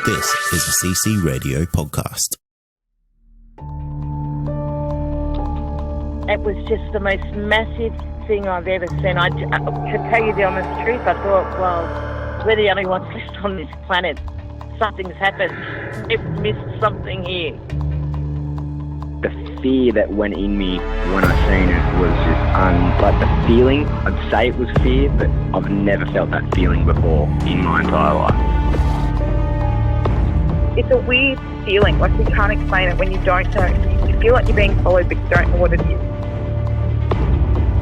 This is a CC Radio podcast. It was just the most massive thing I've ever seen. To tell you the honest truth, I thought, well, we're the only ones left on this planet. Something's happened. We've missed something here. The fear that went in me when I seen it was just like the feeling. I'd say it was fear, but I've never felt that feeling before in my entire life. It's a weird feeling, like you can't explain it when you don't know. You feel like you're being followed, but you don't know what it is.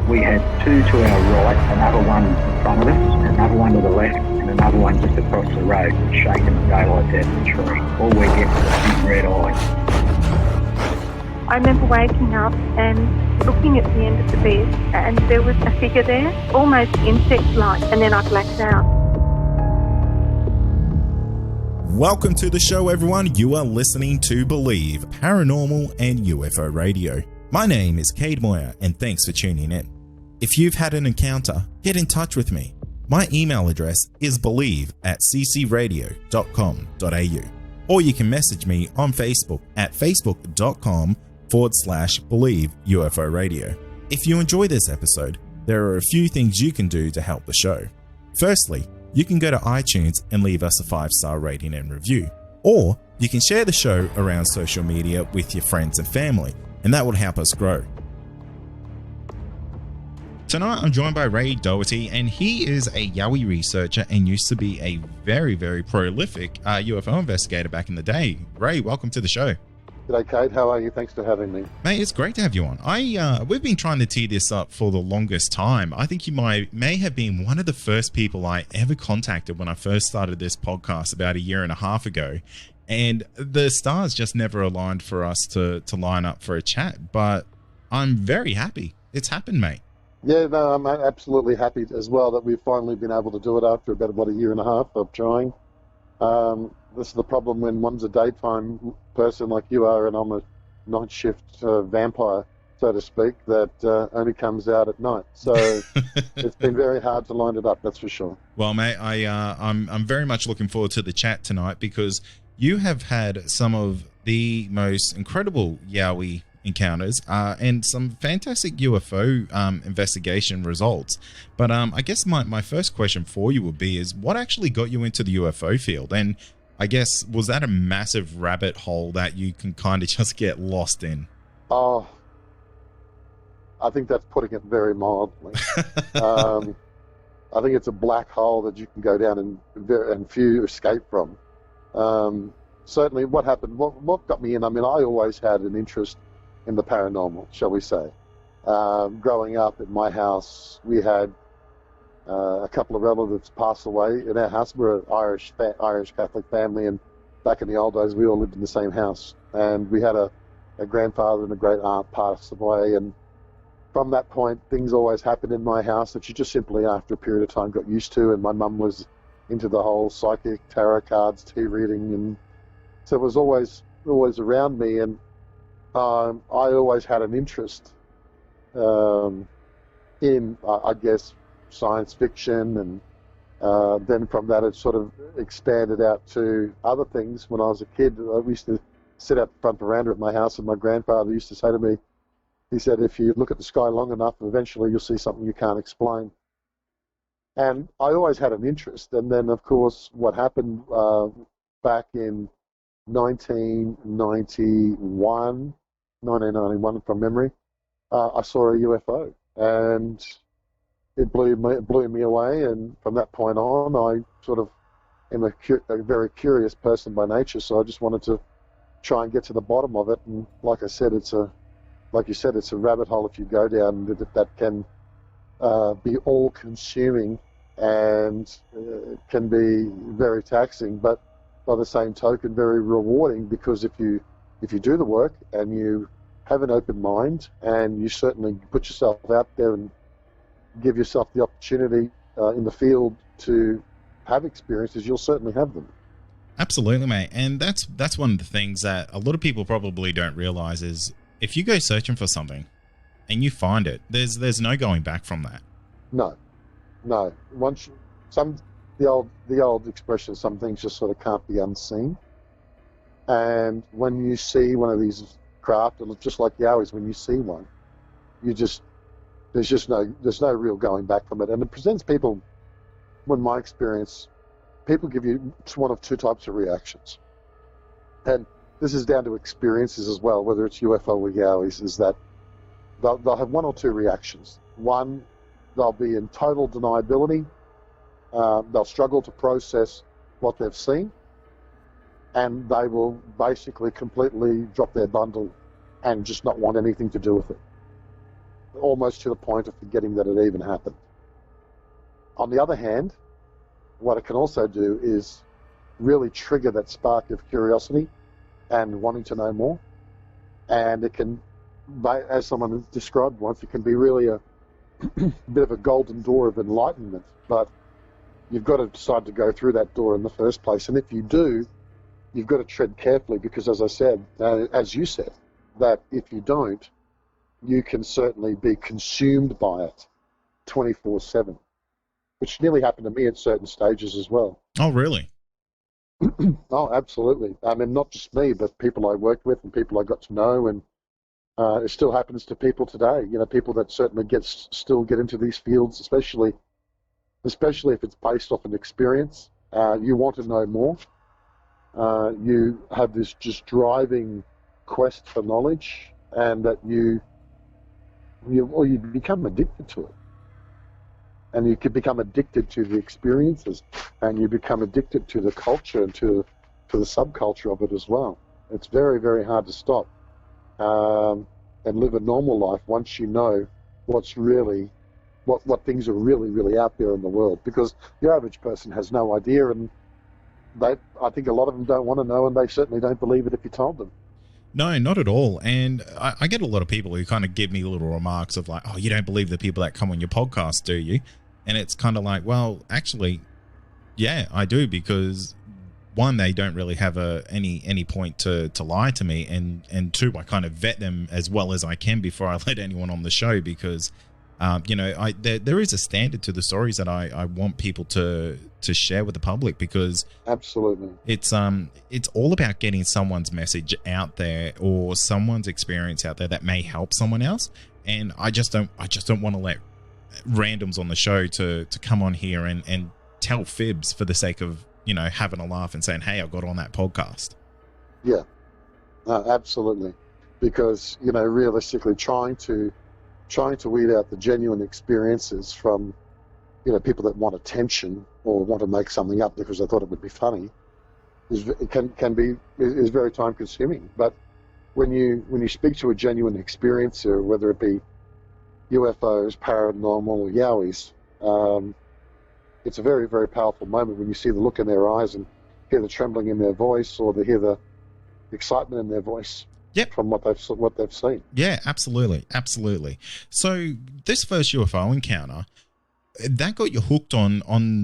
We had two to our right, another one in front of us, another one to the left, and another one just across the road, shaking the daylight out of the tree. All we get was a big red eye. I remember waking up and looking at the end of the bed, and there was a figure there, almost insect-like, and then I blacked out. Welcome to the show, everyone. You are listening to Believe, Paranormal and UFO Radio. My name is Cade Moyer, and thanks for tuning in. If you've had an encounter, get in touch with me. My email address is believe@ccradio.com.au, or you can message me on Facebook at facebook.com/Believe UFO Radio. If you enjoy this episode, there are a few things you can do to help the show. Firstly, you can go to iTunes and leave us a 5-star rating and review, or you can share the show around social media with your friends and family, and that will help us grow. Tonight I'm joined by Ray Doherty, and he is a Yowie researcher and used to be a very, very prolific UFO investigator back in the day. Ray, welcome to the show. G'day, Kate. How are you? Thanks for having me. Mate, it's great to have you on. We've been trying to tee this up for the longest time. I think you may have been one of the first people I ever contacted when I first started this podcast about a year and a half ago. And the stars just never aligned for us to line up for a chat. But I'm very happy it's happened, mate. Yeah, no, I'm absolutely happy as well that we've finally been able to do it after about a year and a half of trying. This is the problem when one's a daytime person like you are, and I'm a night shift vampire, so to speak, that only comes out at night. So it's been very hard to line it up, that's for sure. Well, mate, I'm very much looking forward to the chat tonight because you have had some of the most incredible Yowie encounters and some fantastic UFO investigation results. But I guess my first question for you would be is what actually got you into the UFO field? And I guess, was that a massive rabbit hole that you can kind of just get lost in? Oh, I think that's putting it very mildly. I think it's a black hole that you can go down and few escape from. Certainly what happened, what got me in, I mean, I always had an interest in the paranormal, shall we say. Growing up at my house, we had a couple of relatives pass away in our house. We're an Irish Catholic family, and back in the old days, we all lived in the same house. And we had a grandfather and a great aunt pass away, and from that point, things always happened in my house that you just simply, after a period of time, got used to. And my mum was into the whole psychic, tarot cards, tea reading, and so it was always around me. And I always had an interest in, I guess, science fiction, and then from that it sort of expanded out to other things. When I was a kid, I used to sit out the front veranda at my house, and my grandfather used to say to me, he said, if you look at the sky long enough, eventually you'll see something you can't explain. And I always had an interest. And then, of course, what happened back in 1991 from memory, I saw a UFO, and it blew me away. And from that point on, I sort of am a very curious person by nature, so I just wanted to try and get to the bottom of it. And like I said, like you said, it's a rabbit hole if you go down that can be all-consuming and can be very taxing, but by the same token, very rewarding, because if you do the work and you have an open mind and you certainly put yourself out there and give yourself the opportunity in the field to have experiences, you'll certainly have them. Absolutely, mate. And that's one of the things that a lot of people probably don't realize is if you go searching for something and you find it, there's no going back from that. No. Once the old expression, some things just sort of can't be unseen. And when you see one of these craft, and just like Yowies, when you see one, there's no real going back from it. And it presents people, in my experience, people give you one of two types of reactions. And this is down to experiences as well, whether it's UFO or Yowies, is that they'll have one or two reactions. One, they'll be in total deniability. They'll struggle to process what they've seen, and they will basically completely drop their bundle and just not want anything to do with it, almost to the point of forgetting that it even happened. On the other hand, what it can also do is really trigger that spark of curiosity and wanting to know more. And it can, as someone described once, it can be really a bit of a golden door of enlightenment, but you've got to decide to go through that door in the first place. And if you do, you've got to tread carefully, because as I said, as you said, that if you don't, you can certainly be consumed by it 24/7, which nearly happened to me at certain stages as well. Oh, really? Oh, absolutely. I mean, not just me, but people I worked with and people I got to know, and it still happens to people today. You know, people that certainly still get into these fields, especially if it's based off an experience. You want to know more. You have this just driving quest for knowledge, and that you become addicted to it. And you can become addicted to the experiences, and you become addicted to the culture and to the subculture of it as well. It's very, very hard to stop and live a normal life once you know what's really, what things are really, really out there in the world. Because the average person has no idea, and I think a lot of them don't want to know, and they certainly don't believe it if you told them. No, not at all. And I get a lot of people who kind of give me little remarks of like, oh, you don't believe the people that come on your podcast, do you? And it's kind of like, well, actually, yeah, I do, because one, they don't really have any point to lie to me, and two, I kind of vet them as well as I can before I let anyone on the show, because there is a standard to the stories that I want people to share with the public, because absolutely it's all about getting someone's message out there or someone's experience out there that may help someone else. And I just don't want to let randoms on the show to come on here and tell fibs for the sake of, having a laugh and saying, hey, I got on that podcast. Yeah, absolutely. Because, realistically trying to weed out the genuine experiences from, people that want attention or want to make something up because they thought it would be funny is very time consuming. But when you speak to a genuine experiencer, whether it be UFOs, paranormal, or Yowies, it's a very, very powerful moment when you see the look in their eyes and hear the trembling in their voice, or hear the excitement in their voice. Yep. From what they've seen. Yeah, absolutely. So this first UFO encounter, that got you hooked on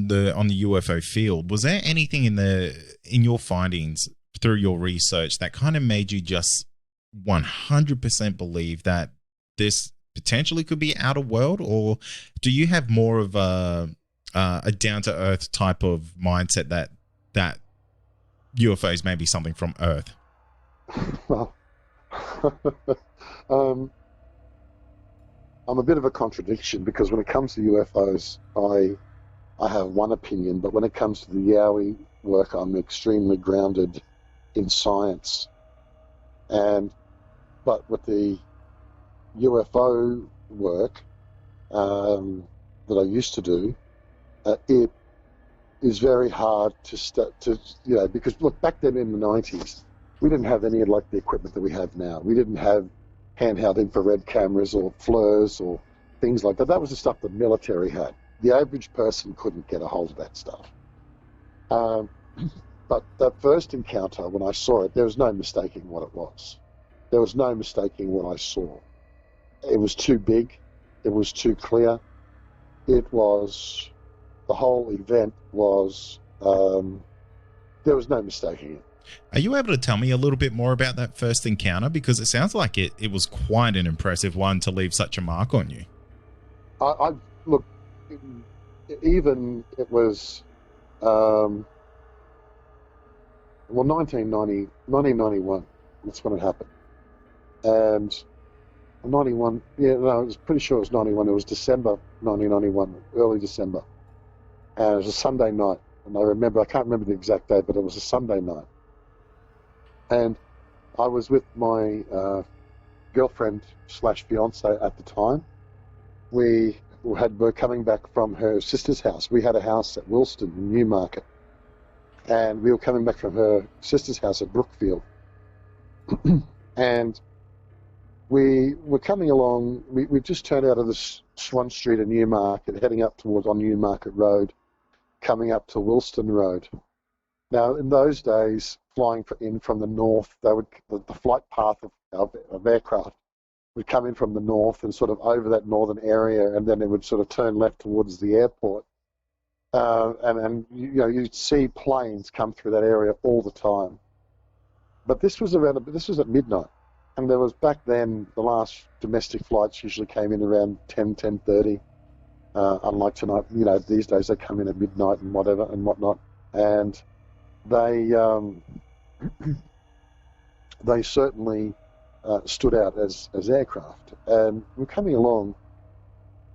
the UFO field. Was there anything in your findings through your research that kind of made you just 100% believe that this potentially could be outer world, or do you have more of a down to earth type of mindset that UFOs may be something from Earth? Well, I'm a bit of a contradiction, because when it comes to UFOs, I have one opinion, but when it comes to the Yowie work, I'm extremely grounded in science. But with the UFO work that I used to do, it is very hard because look, back then in the 90s, we didn't have any of the equipment that we have now. We didn't have handheld infrared cameras or FLIRs or things like that. That was the stuff the military had. The average person couldn't get a hold of that stuff. But that first encounter, when I saw it, there was no mistaking what it was. There was no mistaking what I saw. It was too big. It was too clear. The whole event was, there was no mistaking it. Are you able to tell me a little bit more about that first encounter? Because it sounds like it was quite an impressive one to leave such a mark on you. Look, even it was 1991, that's when it happened. And 91, yeah, no, I was pretty sure it was 91. It was December 1991, early December. And it was a Sunday night. And I can't remember the exact date, but it was a Sunday night. And I was with my girlfriend / fiance at the time. We were coming back from her sister's house. We had a house at Wilston in Newmarket. And we were coming back from her sister's house at Brookfield. And we were coming along, we just turned out of this Swan Street in Newmarket, heading up towards on Newmarket Road, coming up to Wilston Road. Now, in those days, flying in from the north, the flight path of aircraft would come in from the north and sort of over that northern area, and then it would sort of turn left towards the airport. And you'd see planes come through that area all the time. But this was at midnight. And there was, back then, the last domestic flights usually came in around 10:30. Unlike tonight, these days they come in at midnight and whatnot. And they they certainly stood out as aircraft. And we're coming along,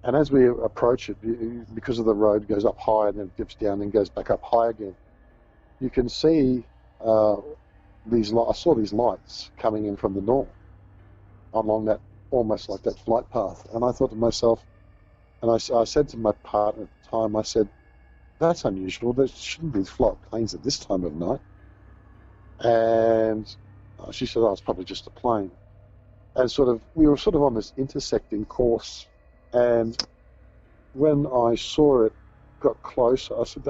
and as we approach it, because of the road goes up high and then dips down and goes back up high again, you can see I saw these lights coming in from the north along that, almost like that flight path. And I thought to myself, and I said to my partner at the time, I said, that's unusual. There shouldn't be planes at this time of night. And she said, it's probably just a plane. And we were sort of on this intersecting course. And when I saw it, got closer, I said,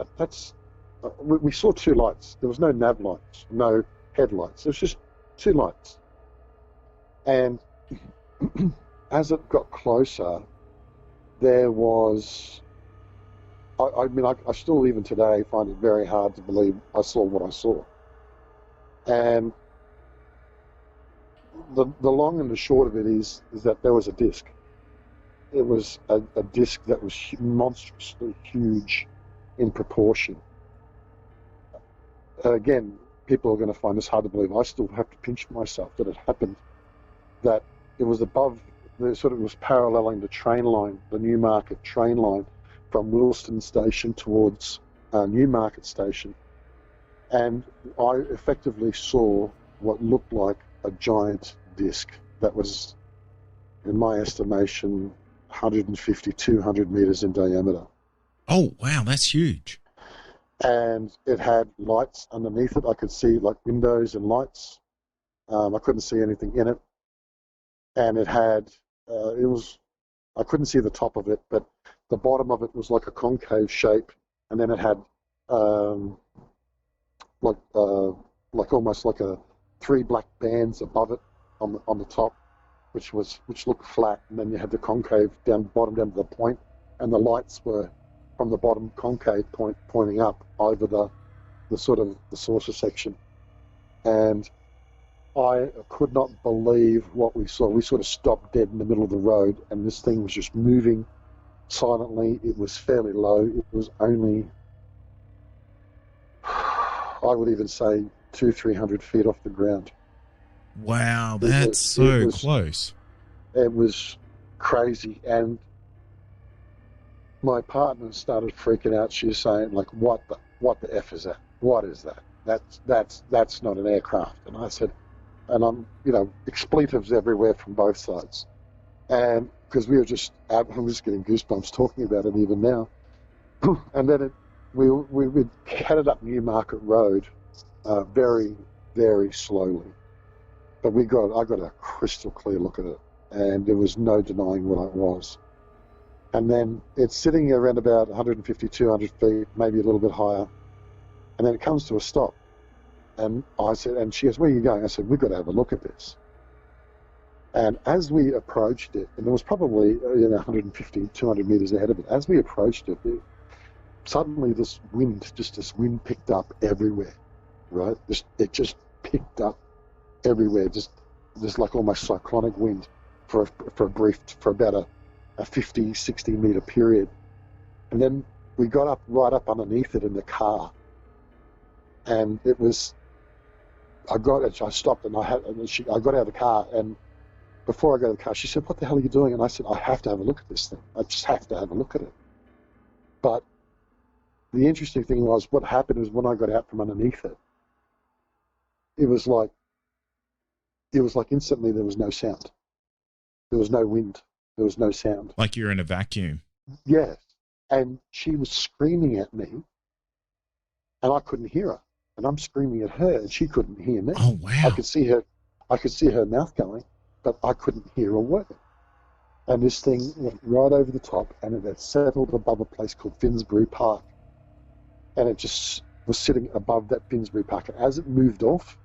we saw two lights. There was no nav lights, no headlights. It was just two lights. And as it got closer, there was, I still even today find it very hard to believe I saw what I saw. And the long and the short of it is that there was a disc. It was a disc that was monstrously huge in proportion. Again, people are going to find this hard to believe. I still have to pinch myself that it happened, that it was above, it was paralleling the train line, the Newmarket train line from Wilston Station towards Newmarket Station. And I effectively saw what looked like a giant disc that was, in my estimation, 150, 200 meters in diameter. Oh, wow, that's huge. And it had lights underneath it. I could see like windows and lights. I couldn't see anything in it. And it had, I couldn't see the top of it, but the bottom of it was like a concave shape. And then it had like almost like three black bands above it on the top, which looked flat. And then you had the concave bottom down to the point, and the lights were from the bottom concave point pointing up over the sort of the saucer section. And I could not believe what we saw. We sort of stopped dead in the middle of the road, and this thing was just moving silently. It was fairly low. It was only, I would even say, 200-300 feet off the ground. Wow, that's so close. It was crazy. And my partner started freaking out. She was saying, like, what the F is that? What is that? That's not an aircraft. And I said, and I'm, expletives everywhere from both sides. And because I'm just getting goosebumps talking about it even now. And then we headed up Newmarket Road very, very slowly. But I got a crystal clear look at it, and there was no denying what it was. And then it's sitting around about 150, 200 feet, maybe a little bit higher. And then it comes to a stop. And I said, and she goes, where are you going? I said, we've got to have a look at this. And as we approached it, and it was probably 150, 200 meters ahead of it, as we approached it, suddenly this wind picked up everywhere, right? It just picked up everywhere, just like almost cyclonic wind for about a 50, 60 meter period. And then we got up right up underneath it in the car, and it was. I stopped and I got out of the car, and before I got out of the car, she said, "What the hell are you doing?" And I said, "I have to have a look at this thing. I just have to have a look at it." But the interesting thing was, what happened was when I got out from underneath it, it was like instantly there was no sound. There was no wind. There was no sound. Like you're in a vacuum. Yes. And she was screaming at me, and I couldn't hear her. And I'm screaming at her, and she couldn't hear me. Oh, wow. I could see her mouth going, but I couldn't hear a word. And this thing went right over the top, and it had settled above a place called Finsbury Park. And it just was sitting above that Finsbury Park. And as it moved off,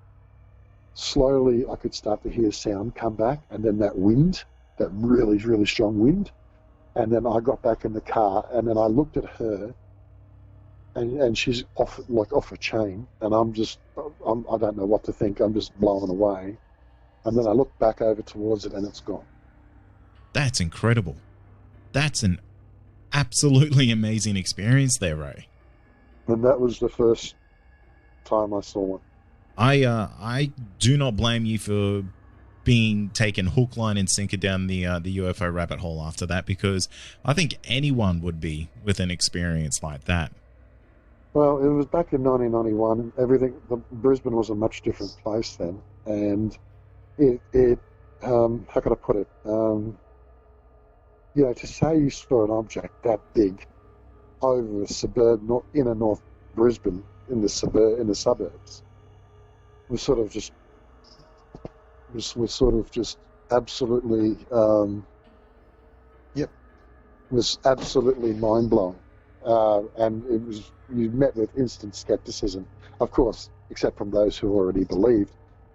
slowly I could start to hear sound come back, and then that wind, that really, really strong wind. And then I got back in the car, and then I looked at her, and she's off a chain, and I don't know what to think. I'm just blown away. And then I looked back over towards it, and it's gone. That's incredible. That's an absolutely amazing experience there, Ray. And that was the first time I saw one. I do not blame you for being taken hook, line, and sinker down the UFO rabbit hole after that, because I think anyone would be with an experience like that. Well, it was back in 1991. Brisbane was a much different place then, and it how could I put it? To say you saw an object that big over a inner North Brisbane in the suburbs was sort of just absolutely was absolutely mind blowing, and you met with instant skepticism, of course, except from those who already believed.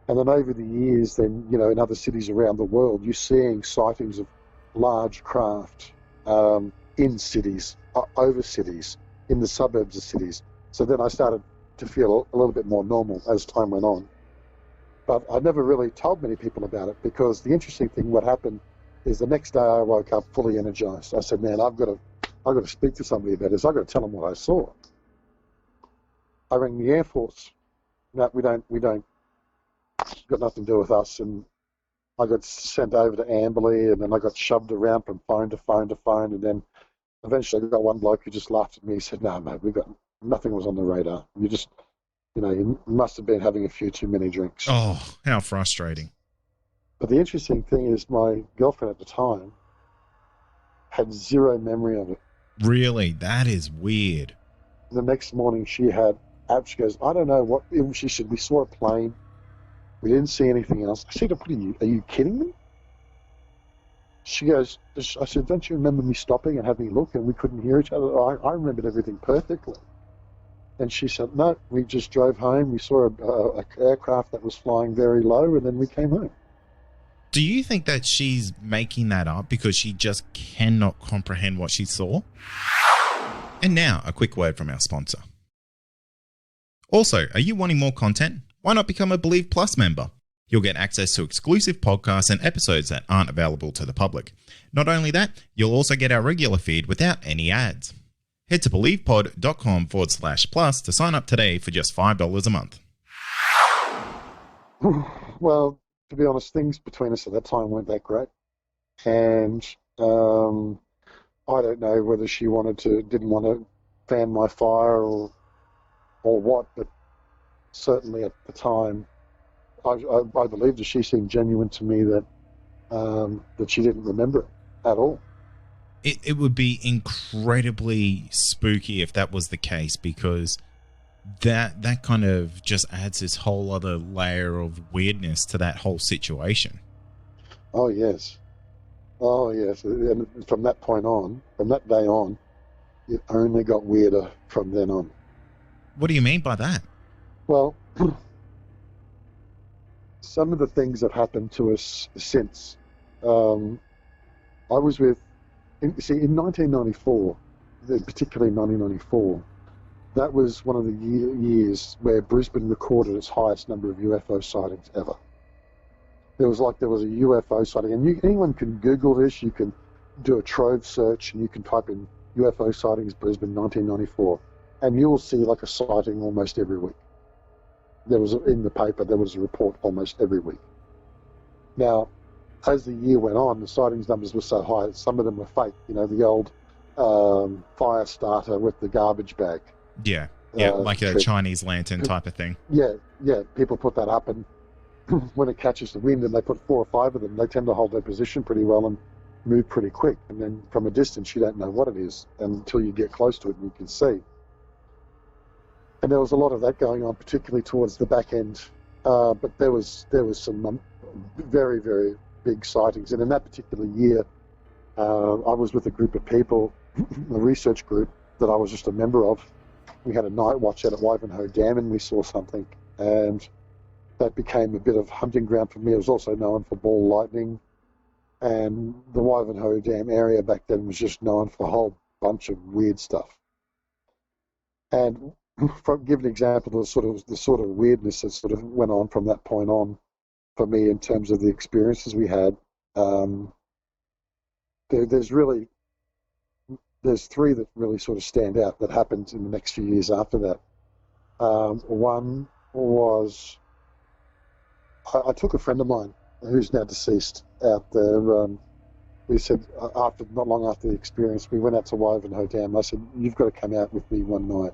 And then over the years, in other cities around the world, you're seeing sightings of large craft in cities, over cities, in the suburbs of cities. So then I started to feel a little bit more normal as time went on. But I never really told many people about it, because the interesting thing, what happened is the next day I woke up fully energized. I said, "Man, I've got to speak to somebody about this. I've got to tell them what I saw." I rang the Air Force. No, we don't, got nothing to do with us. And I got sent over to Amberley, and then I got shoved around from phone to phone to phone. And then eventually I got one bloke who just laughed at me. He said, "No, mate, nothing was on the radar. You must have been having a few too many drinks." Oh, how frustrating. But the interesting thing is, my girlfriend at the time had zero memory of it. Really? That is weird. The next morning she goes, "I don't know what," she said, "we saw a plane. We didn't see anything else." I said, "Are you kidding me?" She goes, I said, "Don't you remember me stopping and having a look, and we couldn't hear each other?" I remembered everything perfectly. And she said, "No, we just drove home. We saw a aircraft that was flying very low, and then we came home." Do you think that she's making that up because she just cannot comprehend what she saw? And now, a quick word from our sponsor. Also, are you wanting more content? Why not become a Believe Plus member? You'll get access to exclusive podcasts and episodes that aren't available to the public. Not only that, you'll also get our regular feed without any ads. Head to believepod.com/plus to sign up today for just $5 a month. Well, to be honest, things between us at that time weren't that great. And I don't know whether she didn't want to fan my fire or what, but certainly at the time, I believed that she seemed genuine to me, that she didn't remember it at all. It would be incredibly spooky if that was the case, because that kind of just adds this whole other layer of weirdness to that whole situation. Oh, yes. And from that day on, it only got weirder from then on. What do you mean by that? Well, some of the things that happened to us since, I was in 1994, particularly 1994, that was one of the years where Brisbane recorded its highest number of UFO sightings ever. There was a UFO sighting, and anyone can Google this. You can do a trove search, and you can type in, UFO sightings, Brisbane, 1994. And you'll see like a sighting almost every week. There was, in the paper, there was a report almost every week. Now, as the year went on, the sightings numbers were so high, some of them were fake. You know, the old fire starter with the garbage bag. Yeah, like a Chinese lantern type of thing. Yeah, people put that up, and when it catches the wind and they put 4 or 5 of them, they tend to hold their position pretty well and move pretty quick. And then from a distance, you don't know what it is until you get close to it and you can see. And there was a lot of that going on, particularly towards the back end. But there was some very, very big sightings. And in that particular year, I was with a group of people, a research group that I was just a member of. We had a night watch out at Ivanhoe Dam, and we saw something. And that became a bit of hunting ground for me. It was also known for ball lightning. And the Ivanhoe Dam area back then was just known for a whole bunch of weird stuff. And give an example of the sort of weirdness that sort of went on from that point on for me in terms of the experiences we had. There's 3 that really sort of stand out that happened in the next few years after that. One was I took a friend of mine who's now deceased out there. We said not long after the experience, we went out to Ivanhoe Dam. I said, "You've got to come out with me one night."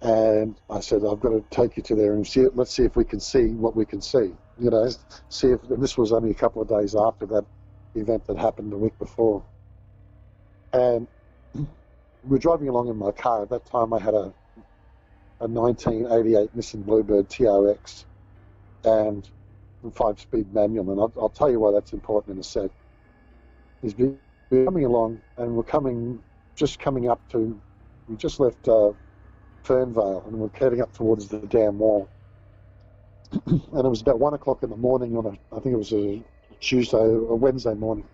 And I said, "I've got to take you to there and see it. Let's see if we can see what we can see. You know, see if." And this was only a couple of days after that event that happened the week before. And we were driving along in my car. At that time, I had a 1988 Nissan Bluebird TRX and a 5-speed manual. And I'll tell you why that's important in a sec. We're coming along, and we just left Fernvale, and we're heading up towards the dam wall. And it was about 1 o'clock in the morning on I think it was a Tuesday or Wednesday morning.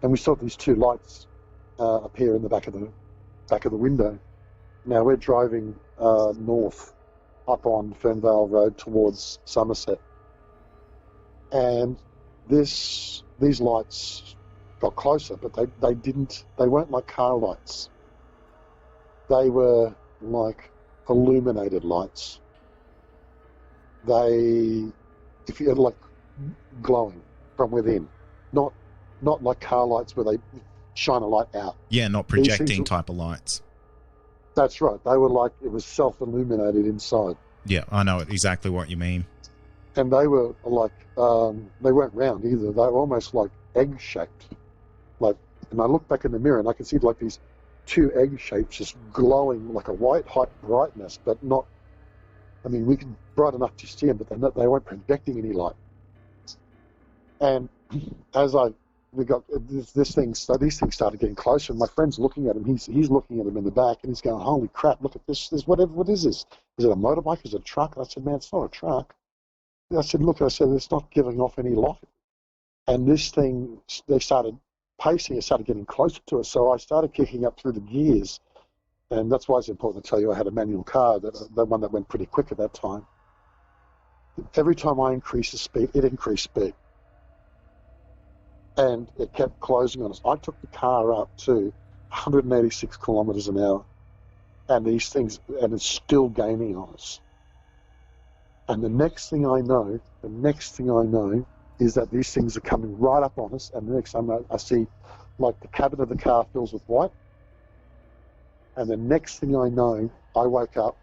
And we saw these 2 lights appear in the back of the window. Now we're driving north up on Fernvale Road towards Somerset, and these lights got closer, but they weren't like car lights. They were like illuminated lights. If you had like glowing from within, not like car lights where they shine a light out. Yeah, not projecting type of lights. That's right. They were like, it was self-illuminated inside. Yeah, I know exactly what you mean. And they were like, they weren't round either. They were almost like egg-shaped. Like, and I looked back in the mirror and I could see like these 2 egg shapes just glowing like a white-hot brightness, but not, I mean, we could bright enough to see them, but they weren't projecting any light. And as we got these things started getting closer, and my friend's looking at him. He's looking at him in the back, and he's going, "Holy crap! Look at this! What is this? Is it a motorbike? Is it a truck?" And I said, "Man, it's not a truck." And I said, "Look," I said, "it's not giving off any light." And this thing, they started pacing. It started getting closer to us. So I started kicking up through the gears, and that's why it's important to tell you I had a manual car, the one that went pretty quick at that time. Every time I increased the speed, it increased speed. And it kept closing on us. I took the car up to 186 kilometers an hour, and it's still gaining on us. And the next thing I know is that these things are coming right up on us, and the next time I see, like, the cabin of the car fills with white, and the next thing I know, I woke up,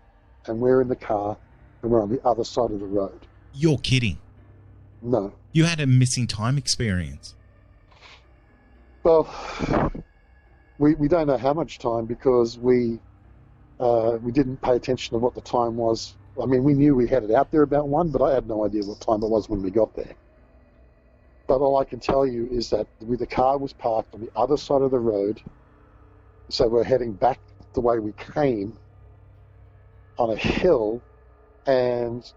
and we're in the car, and we're on the other side of the road. You're kidding. No. You had a missing time experience. Well, we don't know how much time, because we didn't pay attention to what the time was. I mean, we knew we headed out there about 1, but I had no idea what time it was when we got there. But all I can tell you is that the car was parked on the other side of the road, so we're heading back the way we came on a hill, and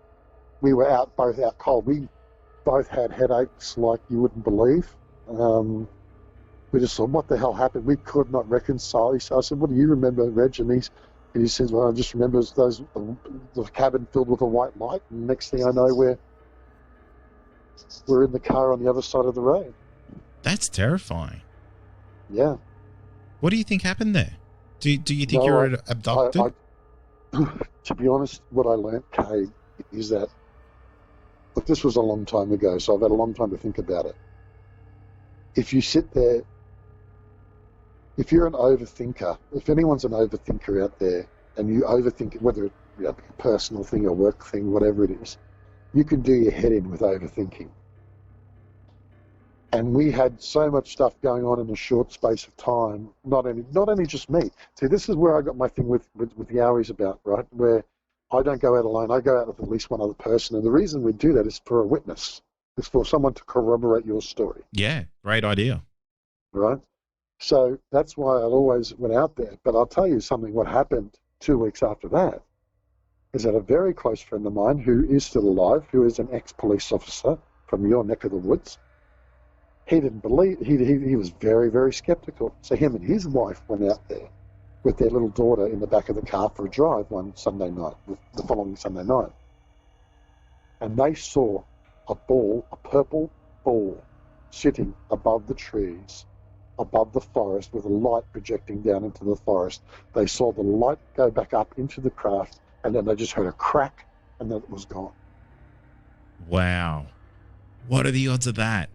we were both out cold. We both had headaches like you wouldn't believe. We just thought, what the hell happened? We could not reconcile. So I said, "What do you remember, Reg?" And he says, "Well, I just remember the cabin filled with a white light." And next thing I know, we're in the car on the other side of the road. That's terrifying. Yeah. What do you think happened there? Do you think No, you were abducted? To be honest, what I learnt, Kay, is that, look, this was a long time ago, so I've had a long time to think about it. If you sit there, if you're an overthinker, if anyone's an overthinker out there, and you overthink it, whether it's a personal thing, a work thing, whatever it is, you can do your head in with overthinking. And we had so much stuff going on in a short space of time, not only just me. See, this is where I got my thing with Yowies about, right? Where I don't go out alone. I go out with at least one other person. And the reason we do that is for a witness. It's for someone to corroborate your story. Yeah, great idea. Right? So that's why I always went out there. But I'll tell you something, what happened 2 weeks after that is that a very close friend of mine who is still alive, who is an ex-police officer from your neck of the woods, he didn't believe, he was very, very skeptical. So him and his wife went out there with their little daughter in the back of the car for a drive one Sunday night, the following Sunday night. And they saw a purple ball, sitting above the trees, above the forest, with a light projecting down into the forest. They saw the light go back up into the craft, and then they just heard a crack, and then it was gone. Wow. What are the odds of that?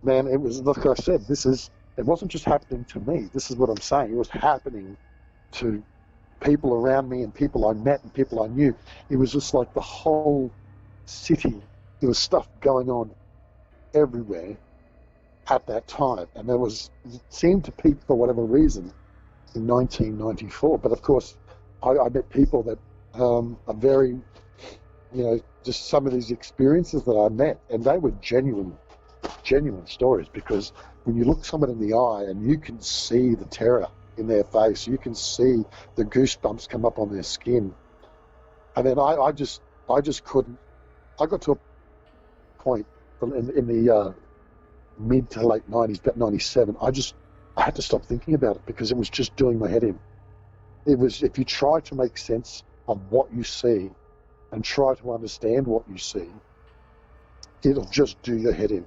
Man, it was, like I said, it wasn't just happening to me. This is what I'm saying. It was happening to people around me and people I met and people I knew. It was just like the whole city. There was stuff going on everywhere at that time. And it seemed to peak for whatever reason in 1994. But of course, I met people that are very, just some of these experiences that I met, and they were genuine stories, because when you look someone in the eye and you can see the terror in their face, you can see the goosebumps come up on their skin. And then I just couldn't. I got to a point in the mid to late 90s, about 97. I had to stop thinking about it, because it was just doing my head in. It was, if you try to make sense of what you see and try to understand what you see, it'll just do your head in.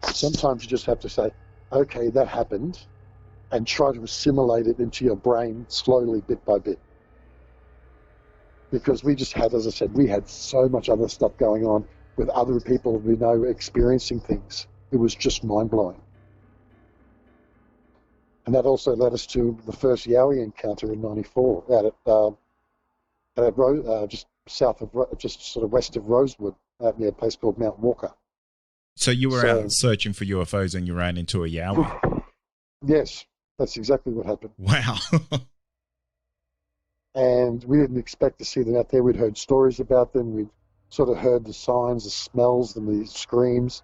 Sometimes you just have to say, okay, that happened, and try to assimilate it into your brain slowly, bit by bit. Because we just had, as I said, we had so much other stuff going on with other people we know experiencing things. It was just mind-blowing. And that also led us to the first Yowie encounter in '94 just sort of west of Rosewood, out near a place called Mount Walker. So you were out searching for UFOs and you ran into a Yowie? Yes, that's exactly what happened. Wow. And we didn't expect to see them out there. We'd heard stories about them. We'd sort of heard the signs, the smells, and the screams.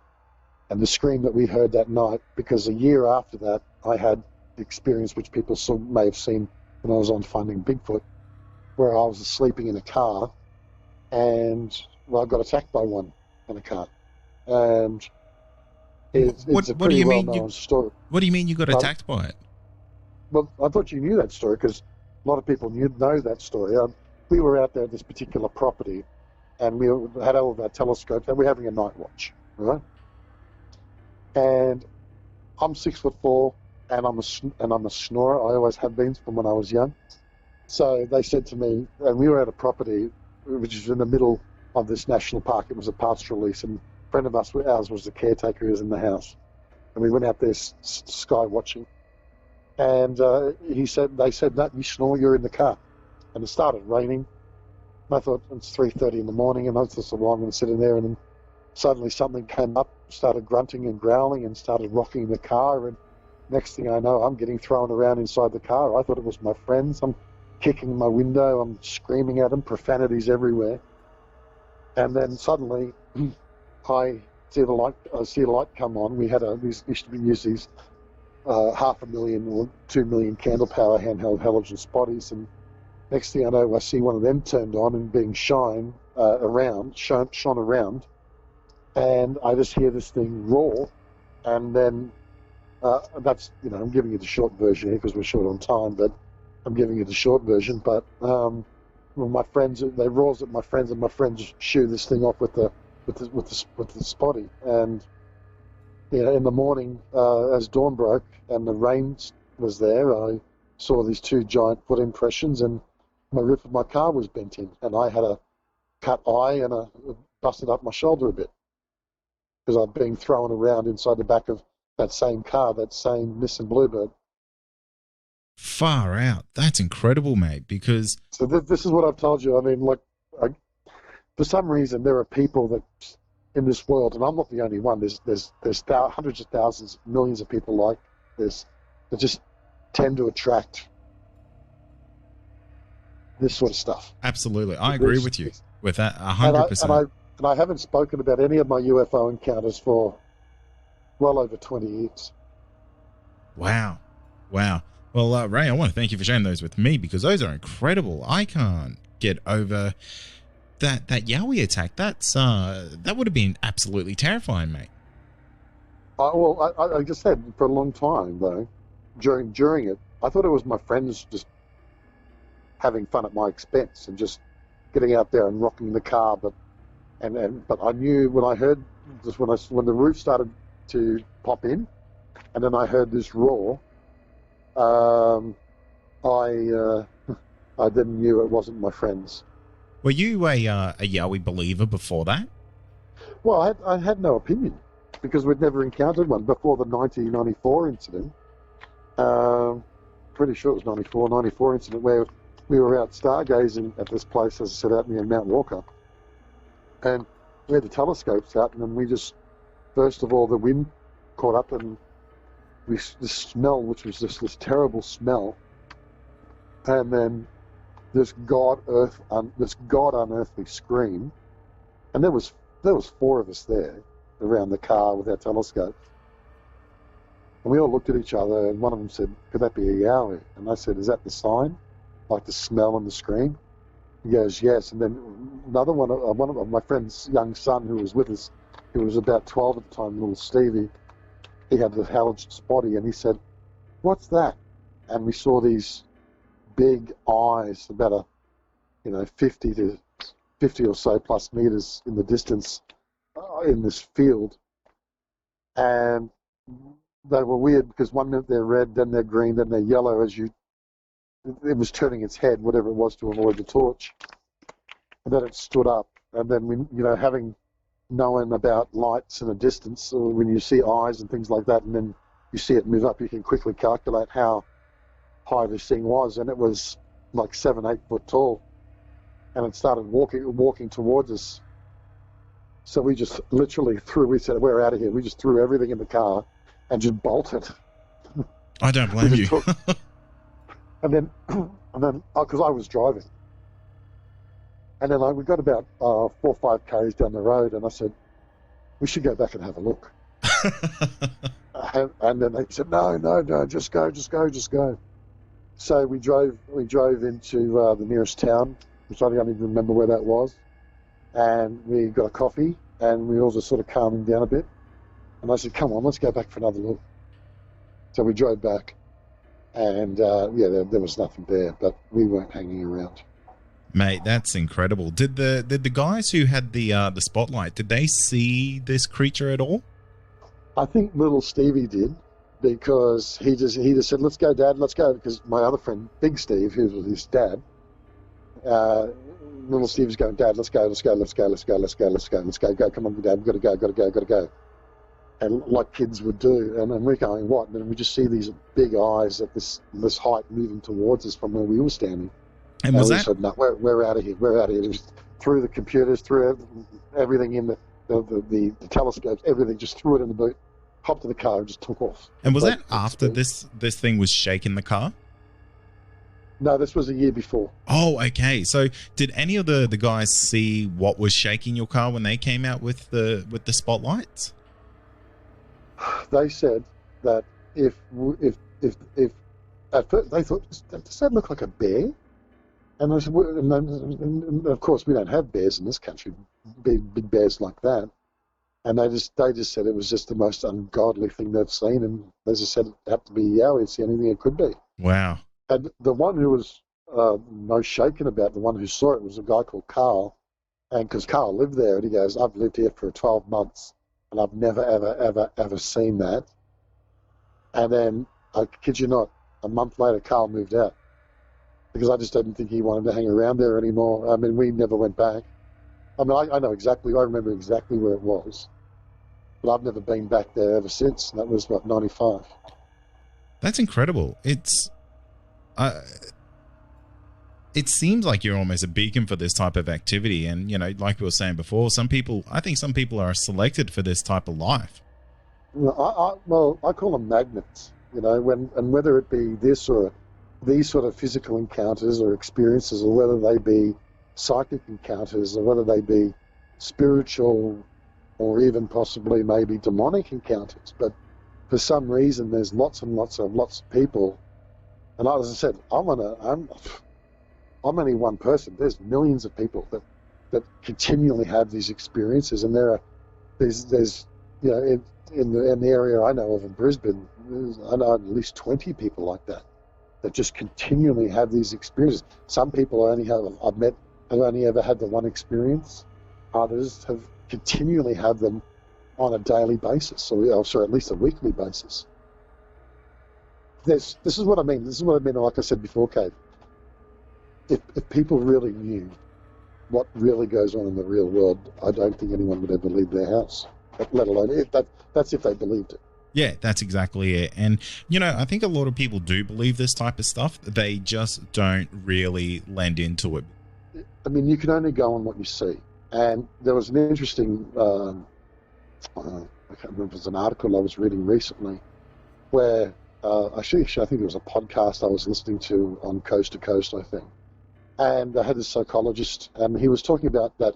And the scream that we heard that night, because a year after that, I had the experience which people may have seen when I was on Finding Bigfoot, where I was sleeping in a car and I got attacked by one in a car. And it's a pretty well-known story. What do you mean you got attacked by it? Well, I thought you knew that story, because a lot of people know that story. We were out there at this particular property, and we had all of our telescopes, and we're having a night watch, right? And I'm 6'4", and I'm a snorer. I always have been from when I was young. So they said to me, and we were at a property which is in the middle of this national park. It was a pastoral lease, and a friend of ours was the caretaker who was in the house. And we went out there sky watching. And they said, "No, you snore, you're in the car." And it started raining. And I thought, it's 3:30 in the morning, and I thought, so I'm going to sit in there. And then suddenly something came up, started grunting and growling, and started rocking the car. And next thing I know, I'm getting thrown around inside the car. I thought it was my friends. I'm kicking my window. I'm screaming at them, profanities everywhere. And then suddenly, I see the light come on. We used to use these 500,000 or 2 million candle power handheld halogen spotties, and next thing I know, I see one of them turned on and being shone around, and I just hear this thing roar, and then that's, I'm giving you the short version here because we're short on time, but I'm giving you the short version. But well, my friends, they roars at my friends, and my friends shoo this thing off with the spotty, and in the morning, as dawn broke and the rain was there, I saw these 2 giant foot impressions, and my roof of my car was bent in, and I had a cut eye and a busted up my shoulder a bit because I'd been thrown around inside the back of that same car, that same Nissan Bluebird. Far out. That's incredible, mate, because... So this is what I've told you. I mean, like, for some reason, there are people that in this world, and I'm not the only one. There's hundreds of thousands, millions of people like this that just tend to attract this sort of stuff. Absolutely. I agree with you with that 100%. And I haven't spoken about any of my UFO encounters for well over 20 years. Wow. Well, Ray, I want to thank you for sharing those with me because those are incredible. I can't get over that Yowie attack. That would have been absolutely terrifying, mate. I just said for a long time though, during it, I thought it was my friends just having fun at my expense and just getting out there and rocking the car. But I knew when I heard just when the roof started to pop in, and then I heard this roar. I then knew it wasn't my friends. Were you a Yowie believer before that? Well, I had no opinion because we'd never encountered one before the 1994 incident. Pretty sure it was 94 incident where we were out stargazing at this place, as I said, out near Mount Walker. And we had the telescopes out, and then we just, first of all, the wind caught up, and this smell, which was just this terrible smell, and then this god unearthly scream, and there was 4 of us there around the car with our telescopes, and we all looked at each other, and one of them said, "Could that be a Yowie?" And I said, "Is that the sign, like the smell and the scream?" He goes, "Yes." And then another one of my friend's young son who was with us, who was about 12 at the time, little Stevie, he had the halogen spotty, and he said, "What's that?" And we saw these big eyes, about 50 or so plus meters in the distance in this field. And they were weird because one minute they're red, then they're green, then they're yellow it was turning its head, whatever it was, to avoid the torch. And then it stood up. And then, having known about lights in a distance, or when you see eyes and things like that, and then you see it move up, you can quickly calculate how high this thing was. And it was like 7-8 foot tall. And it started walking towards us. So we just literally we said, "We're out of here." We just threw everything in the car and just bolted. I don't blame you. And then, because I was driving, and then we got about 4 or 5 k's down the road, and I said, "We should go back and have a look." And then they said, "No, just go." So we drove into the nearest town, which I don't even remember where that was, and we got a coffee, and we all just sort of calming down a bit. And I said, "Come on, let's go back for another look." So we drove back. And there was nothing there, but we weren't hanging around. Mate, that's incredible. Did the guys who had the spotlight, did they see this creature at all? I think little Stevie did, because he just said, "Let's go, Dad, let's go." Because my other friend, Big Steve, who was his dad, little Steve's going, "Dad, let's go. Go, come on, Dad, gotta go." And like kids would do, and then we're going, "What?" And then we just see these big eyes at this height moving towards us from where we were standing. And was we that? said, "No, we're out of here. We're out of here." Just threw the computers, threw everything in the telescopes, everything, just threw it in the boot, hopped in the car, and just took off. And was that after this thing was shaking the car? No, this was a year before. Oh, okay. So did any of the guys see what was shaking your car when they came out with the spotlights? They said that if at first they thought, "Does that look like a bear?" And I said, and of course we don't have bears in this country, big bears like that. And they just said it was just the most ungodly thing they've seen, and they just said it had to be Yowie. It's the only thing it could be. Wow. And the one who was most shaken about, the one who saw it, was a guy called Carl, and because Carl lived there, and he goes, "I've lived here for 12 months. And I've never, ever, ever, ever seen that." And then, I kid you not, a month later, Carl moved out because I just didn't think he wanted to hang around there anymore. I mean, we never went back. I mean, I know exactly, I remember exactly where it was, but I've never been back there ever since. That was, 95. That's incredible. It seems like you're almost a beacon for this type of activity. And, like we were saying before, I think some people are selected for this type of life. Well, I call them magnets, and whether it be this or these sort of physical encounters or experiences, or whether they be psychic encounters, or whether they be spiritual or even possibly maybe demonic encounters. But for some reason, there's lots and lots of people. And as I said, I'm only one person. There's millions of people that continually have these experiences, and there's in the area I know of in Brisbane, I know at least 20 people like that just continually have these experiences. Some people I've met have only ever had the one experience. Others have continually had them on a daily basis, or at least a weekly basis. This is what I mean. This is what I mean. Like I said before, Kate. If people really knew what really goes on in the real world, I don't think anyone would ever leave their house. Let alone that's if they believed it. Yeah, that's exactly it. And, I think a lot of people do believe this type of stuff. They just don't really lend into it. I mean, you can only go on what you see. And there was an interesting, I can't remember, it was an article I was reading recently where, actually, I think it was a podcast I was listening to on Coast to Coast, I think. And I had this psychologist, and he was talking about that,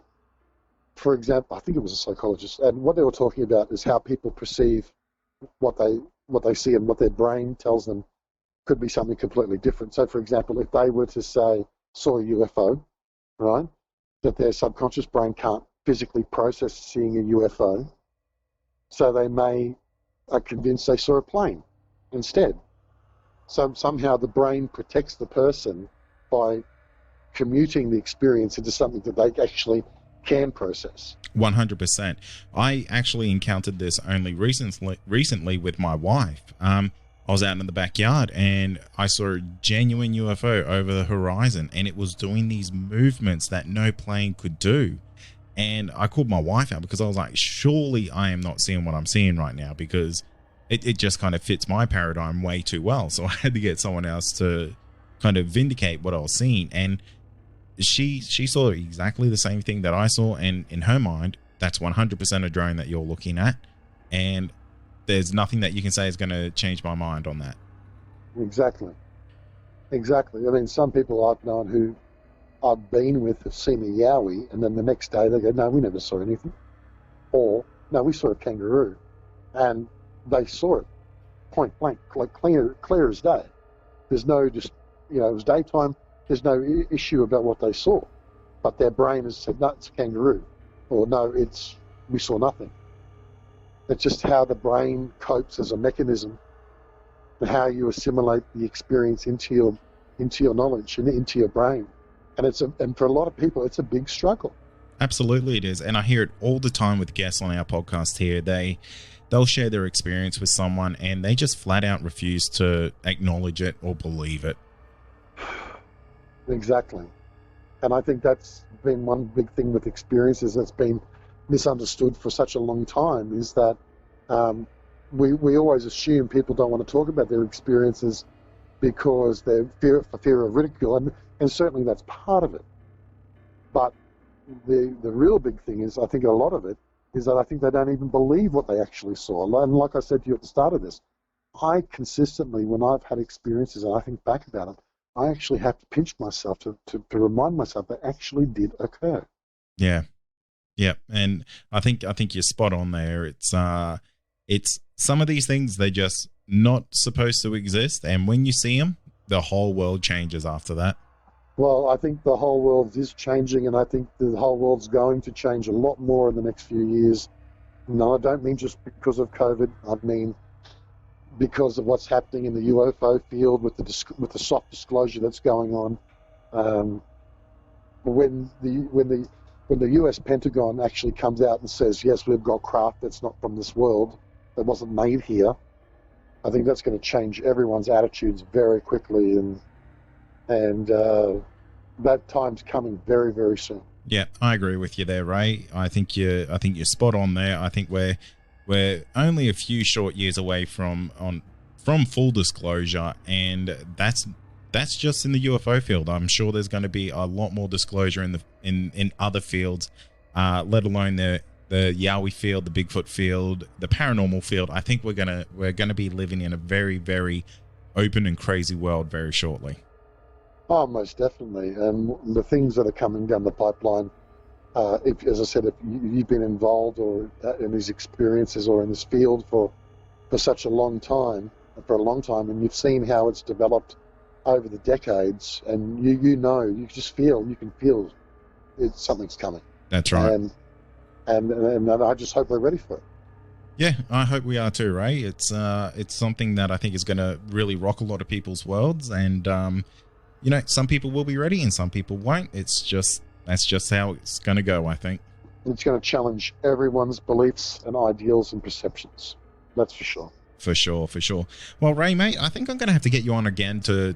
for example, I think it was a psychologist, and what they were talking about is how people perceive what they see, and what their brain tells them could be something completely different. So, for example, if they were to say, saw a UFO, right, that their subconscious brain can't physically process seeing a UFO, so they are convinced they saw a plane instead. So somehow the brain protects the person by commuting the experience into something that they actually can process. 100%. I actually encountered this only recently with my wife. I was out in the backyard and I saw a genuine UFO over the horizon, and it was doing these movements that no plane could do. And I called my wife out because I was like, surely I am not seeing what I'm seeing right now, because it just kind of fits my paradigm way too well. So I had to get someone else to kind of vindicate what I was seeing. And she saw exactly the same thing that I saw, and in her mind, that's 100% a drone that you're looking at, and there's nothing that you can say is going to change my mind on that. Exactly. I mean, some people I've known who I've been with have seen a Yowie, and then the next day they go, no, we never saw anything. Or, no, we saw a kangaroo. And they saw it point blank, like clear as day. There's no just, it was daytime. There's no issue about what they saw, but their brain has said, no, it's a kangaroo, or no, we saw nothing. It's just how the brain copes as a mechanism, and how you assimilate the experience into your knowledge and into your brain. And for a lot of people, it's a big struggle. Absolutely it is. And I hear it all the time with guests on our podcast here. They'll share their experience with someone and they just flat out refuse to acknowledge it or believe it. Exactly. And I think that's been one big thing with experiences that's been misunderstood for such a long time, is that we always assume people don't want to talk about their experiences because they're for fear of ridicule, and certainly that's part of it. But the real big thing is, I think a lot of it is that I think they don't even believe what they actually saw. And like I said to you at the start of this, I consistently, when I've had experiences and I think back about it, I actually have to pinch myself to remind myself they actually did occur. Yeah. And I think you're spot on there. It's some of these things, they're just not supposed to exist. And when you see them, the whole world changes after that. Well, I think the whole world is changing, and I think the whole world's going to change a lot more in the next few years. No, I don't mean just because of COVID. I mean because of what's happening in the UFO field with the soft disclosure that's going on. When the US Pentagon actually comes out and says, yes, we've got craft that's not from this world, that wasn't made here, I think that's going to change everyone's attitudes very quickly, and that time's coming very, very soon. Yeah, I agree with you there, Ray. I think you're spot on there. I think we're only a few short years away from full disclosure, and that's just in the UFO field. I'm sure there's going to be a lot more disclosure in other fields, let alone the Yowie field, the Bigfoot field, the paranormal field. I think we're gonna be living in a very, very open and crazy world very shortly. Oh, most definitely. And the things that are coming down the pipeline, as I said, if you've been involved or in these experiences or in this field for such a long time, and you've seen how it's developed over the decades, and you can feel something's coming. That's right. And I just hope we're ready for it. Yeah, I hope we are too, Ray. It's something that I think is going to really rock a lot of people's worlds, and some people will be ready and some people won't. That's just how it's going to go, I think. It's going to challenge everyone's beliefs and ideals and perceptions. That's for sure. For sure. Well, Ray, mate, I think I'm going to have to get you on again to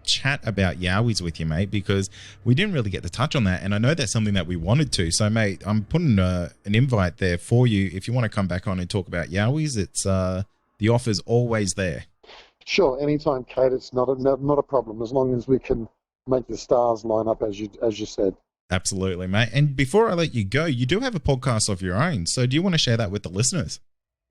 chat about Yowies with you, mate, because we didn't really get to touch on that, and I know that's something that we wanted to. So, mate, I'm putting an invite there for you. If you want to come back on and talk about Yowies, it's the offer's always there. Sure, anytime, Kate. It's not a problem, as long as we can make the stars line up, as you said. Absolutely, mate. And before I let you go, you do have a podcast of your own. So do you want to share that with the listeners?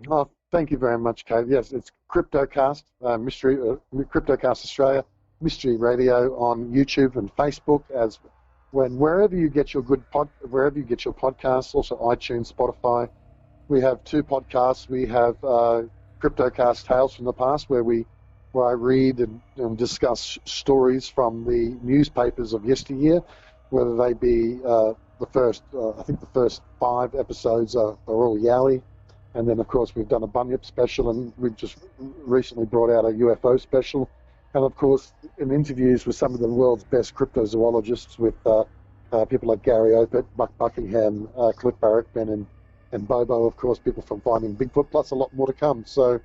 Oh, thank you very much, Kate. Yes, it's CryptoCast, CryptoCast Australia, Mystery Radio on YouTube and Facebook, wherever you get your podcasts, also iTunes, Spotify. We have 2 podcasts. We have CryptoCast Tales from the Past, where I read and discuss stories from the newspapers of yesteryear, whether they be the first 5 episodes are all Yowie. And then, of course, we've done a Bunyip special, and we've just recently brought out a UFO special. And, of course, in interviews with some of the world's best cryptozoologists, with people like Gary Opert, Buck Buckingham, Cliff Barrickman, and Bobo, of course, people from Finding Bigfoot, plus a lot more to come. So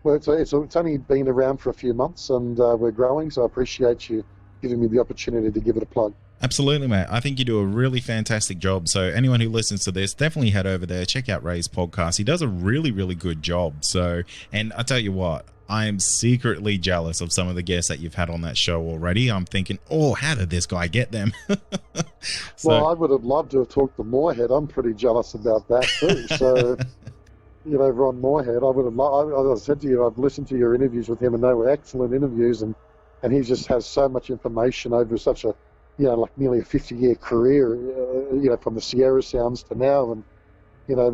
it's only been around for a few months, and we're growing, so I appreciate you giving me the opportunity to give it a plug. Absolutely, mate. I think you do a really fantastic job. So anyone who listens to this, definitely head over there, check out Ray's podcast. He does a really, really good job. So, and I tell you what, I am secretly jealous of some of the guests that you've had on that show already. I'm thinking, how did this guy get them? Well, I would have loved to have talked to Moorhead. I'm pretty jealous about that too. So, Ron Moorhead, I would have as I said to you, I've listened to your interviews with him, and they were excellent interviews, and he just has so much information over such a, like nearly a 50-year career, from the Sierra Sounds to now, and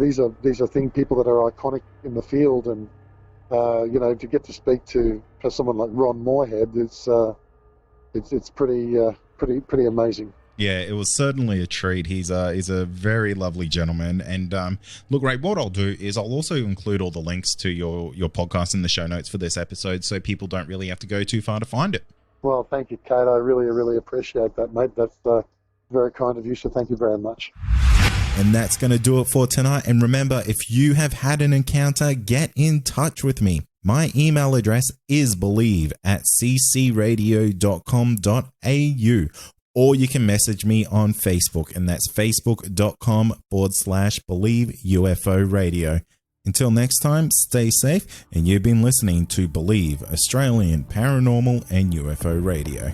these are people that are iconic in the field, and to get to speak to someone like Ron Moorhead, it's pretty amazing. Yeah, it was certainly a treat. He's a very lovely gentleman. And look, Ray, what I'll do is I'll also include all the links to your podcast in the show notes for this episode, so people don't really have to go too far to find it. Well, thank you, Kate. I really, really appreciate that, mate. That's very kind of you, so thank you very much. And that's going to do it for tonight. And remember, if you have had an encounter, get in touch with me. My email address is believe@ccradio.com.au, or you can message me on Facebook, and that's facebook.com/Believe UFO Radio. Until next time, stay safe, and you've been listening to Believe Australian Paranormal and UFO Radio.